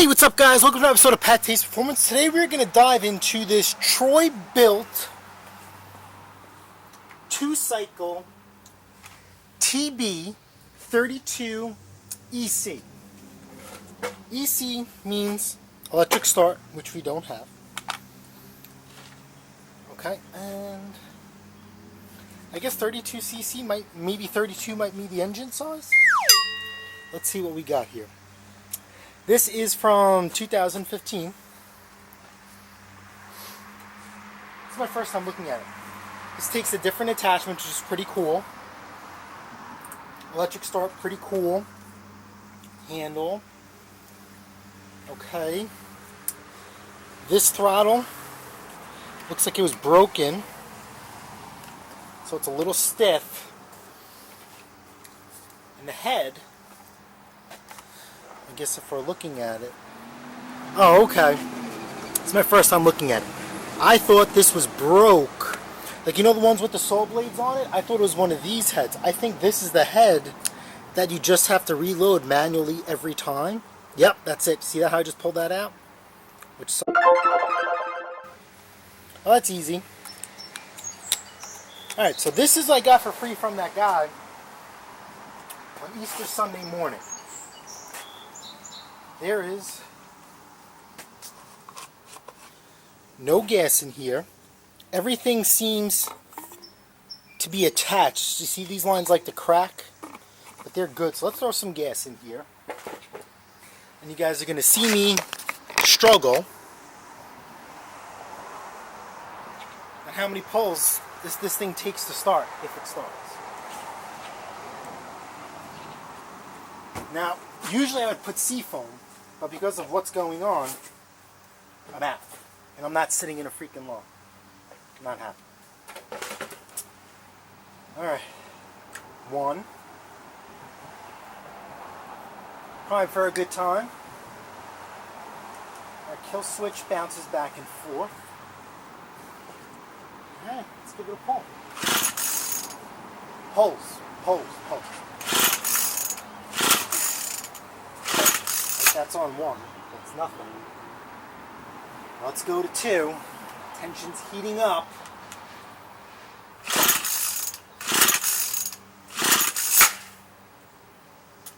Hey, what's up guys? Welcome to another episode of PATTAY'S Performance. Today we're going to dive into this Troy Belt 2-cycle TB32EC. EC means electric start, which we don't have. Okay, and I guess 32cc maybe 32 might be the engine size. Let's see what we got here. This is from 2015. This is my first time looking at it. This takes a different attachment, which is pretty cool. Electric start, pretty cool. Handle. Okay. This throttle looks like it was broken, so it's a little stiff. And the head, I guess if we're looking at it. Oh, okay. It's my first time looking at it. I thought this was broke. Like, you know the ones with the saw blades on it? I thought it was one of these heads. I think this is the head that you just have to reload manually every time. Yep, that's it. See how I just pulled that out? Oh, that's easy. Alright, so this is what I got for free from that guy on Easter Sunday morning. There is no gas in here. Everything seems to be attached. You see these lines like to crack, but they're good. So let's throw some gas in here. And you guys are going to see me struggle at how many pulls this thing takes to start, if it starts. Now, usually I would put seafoam, but because of what's going on, I'm out. And I'm not sitting in a freaking lawn. I'm not happy. Alright. One. Prime for a good time. Our kill switch bounces back and forth. Alright, let's give it a pull. Pulls. That's on one. That's nothing. Let's go to two. Tension's heating up.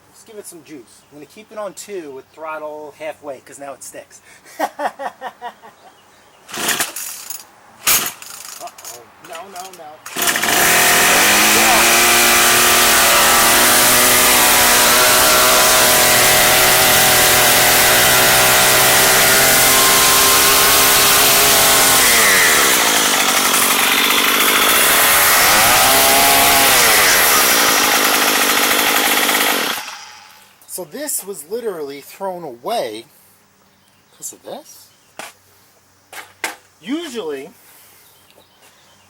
Let's give it some juice. I'm going to keep it on two with throttle halfway because now it sticks. Uh-oh. No. So this was literally thrown away because of this. Usually,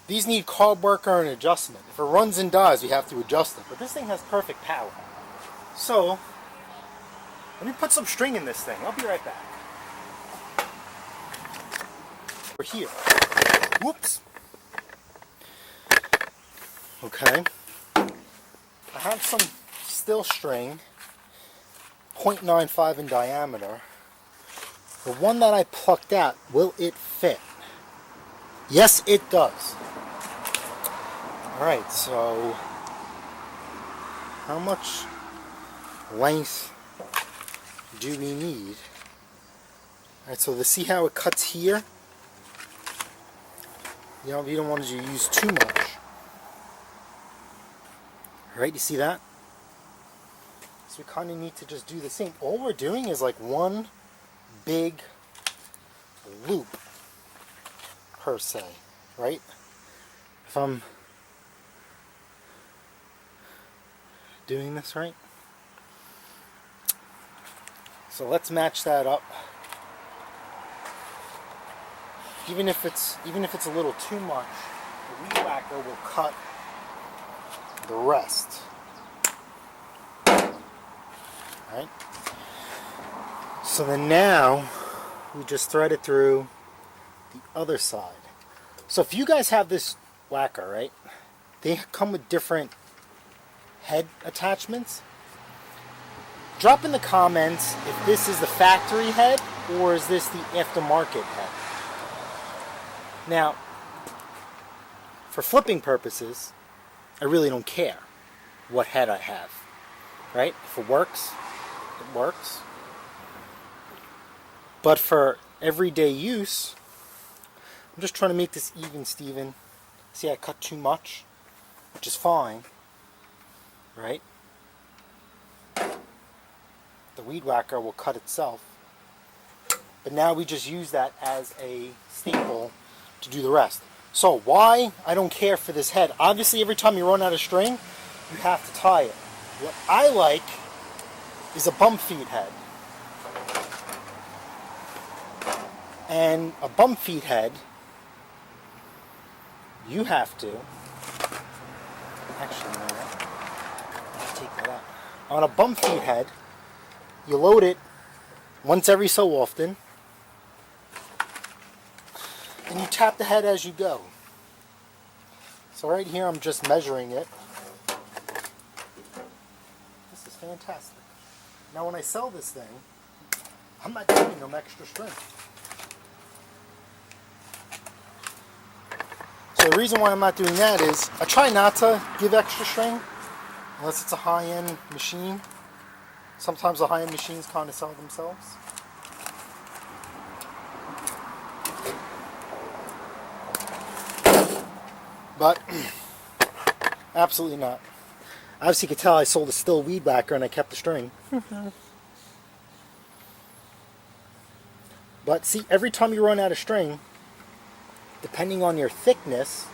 these need carb work or an adjustment. If it runs and dies, we have to adjust it. But this thing has perfect power. So, let me put some string in this thing. I'll be right back. We're here. Whoops. Okay. I have some steel string. 0.95 in diameter. The one that I plucked out, will it fit? Yes, it does. Alright, so how much length do we need? Alright, so to see how it cuts here, you know, you don't want to use too much. Alright, you see that? So we kind of need to just do the same. All we're doing is like one big loop per se, right? If I'm doing this right. So let's match that up. Even if it's a little too much, the Weedwacker will cut the rest. Right? So then now we just thread it through the other side. So if you guys have this whacker, right, they come with different head attachments. Drop in the comments if this is the factory head or is this the aftermarket head. Now, for flipping purposes, I really don't care what head I have, right? If it works, it works. But for everyday use, I'm just trying to make this even, Steven. See, I cut too much, which is fine, right? The Weedwacker will cut itself. But now we just use that as a staple to do the rest. So why I don't care for this head? Obviously, every time you run out of string, you have to tie it. What I like is a bump feed head. And a bump feed head, you have to, actually, you know what? Let's take that out. On a bump feed head, you load it once every so often, and you tap the head as you go. So right here, I'm just measuring it. This is fantastic. Now when I sell this thing, I'm not giving them extra string. So the reason why I'm not doing that is I try not to give extra string unless it's a high-end machine. Sometimes the high-end machines kind of sell themselves. But absolutely not. Obviously you can tell I sold a still Weedwacker and I kept the string. But see, every time you run out of string, depending on your thickness,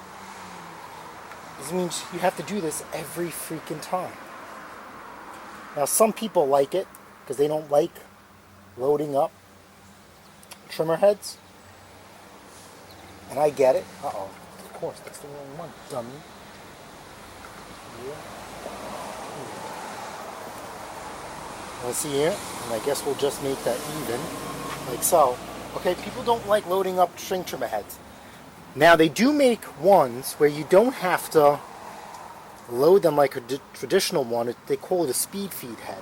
this means you have to do this every freaking time. Now some people like it because they don't like loading up trimmer heads. And I get it. Uh-oh. Of course, that's the wrong one, dummy. Yeah. Let's see here. And I guess we'll just make that even, like so. Okay, people don't like loading up string trimmer heads. Now they do make ones where you don't have to load them like a traditional one. They call it a speed feed head.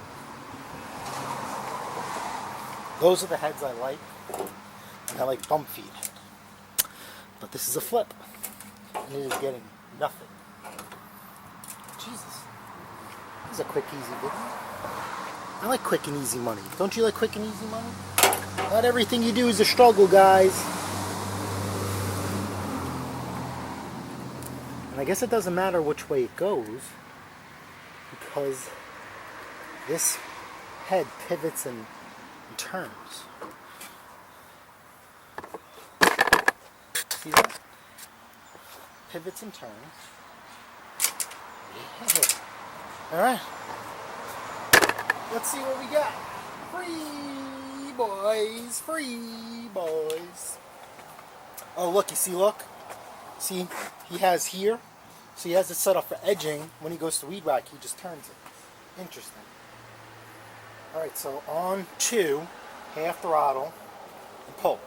Those are the heads I like. And I like bump feed head. But this is a flip. And it is getting nothing. Jesus. This is a quick, easy video. I like quick and easy money. Don't you like quick and easy money? Not everything you do is a struggle, guys. And I guess it doesn't matter which way it goes, because this head pivots and turns. See that? Pivots and turns. Yeah. Alright. Let's see what we got. Free boys. Free boys. Oh, look. You see, look. See, he has here. So he has it set up for edging. When he goes to Weedwacker, he just turns it. Interesting. Alright, so on 2, half throttle, and pull.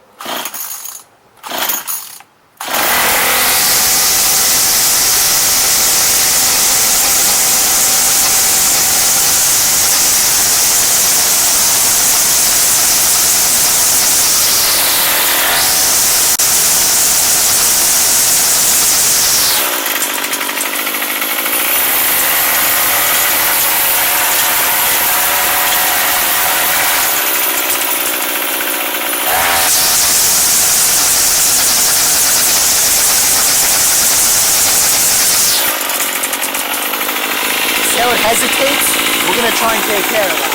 How it hesitates, we're going to try and take care of that.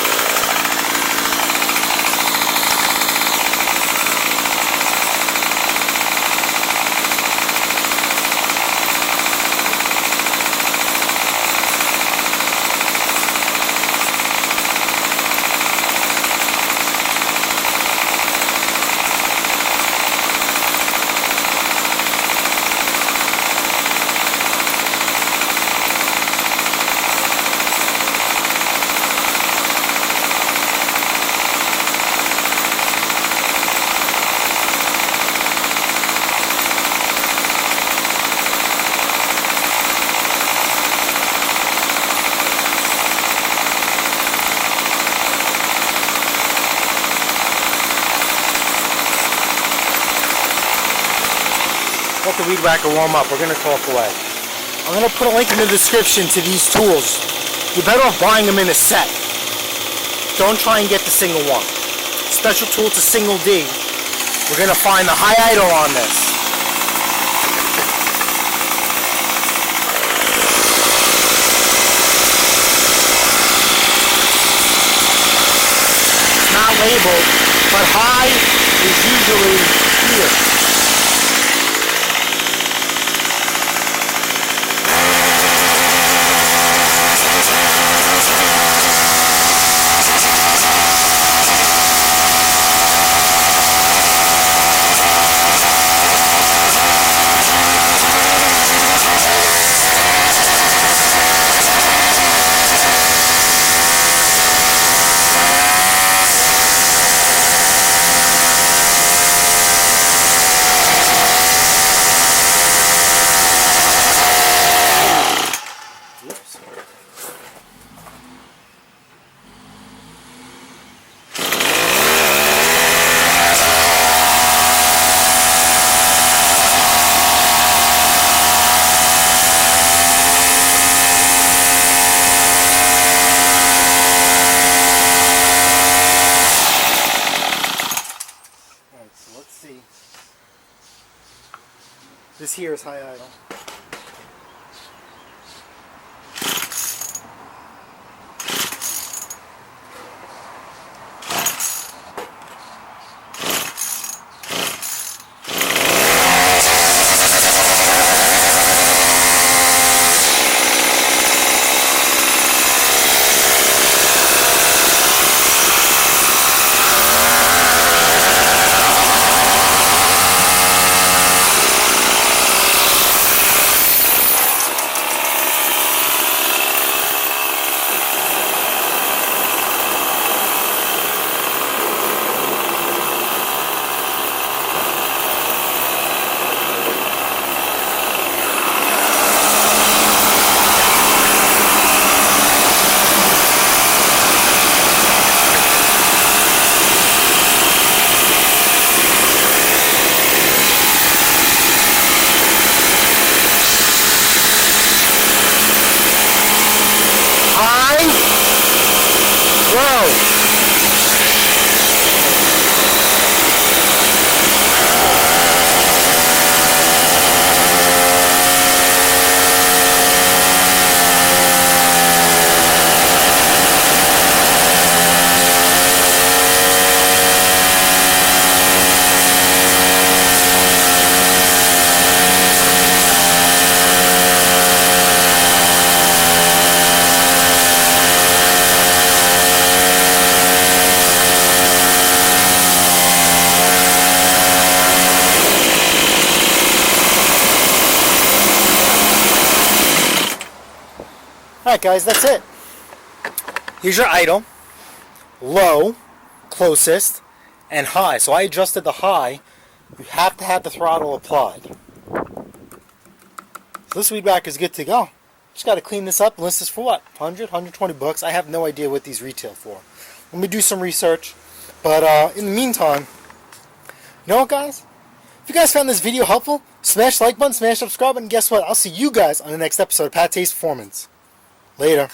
the Weedwacker warm up. We're going to talk away. I'm going to put a link in the description to these tools. You're better off buying them in a set. Don't try and get the single one. Special tool to single D. We're going to find the high idle on this. Not labeled, but high is usually here. This here is high idle. Alright guys, that's it. Here's your idle, low, closest, and high. So I adjusted the high. You have to have the throttle applied. So this Weedwacker is good to go. Just got to clean this up and list this for what? 100, 120 bucks. I have no idea what these retail for. Let me do some research. But in the meantime, you know what guys? If you guys found this video helpful, smash the like button, smash subscribe, and guess what? I'll see you guys on the next episode of PATTAY'S Performance. Later.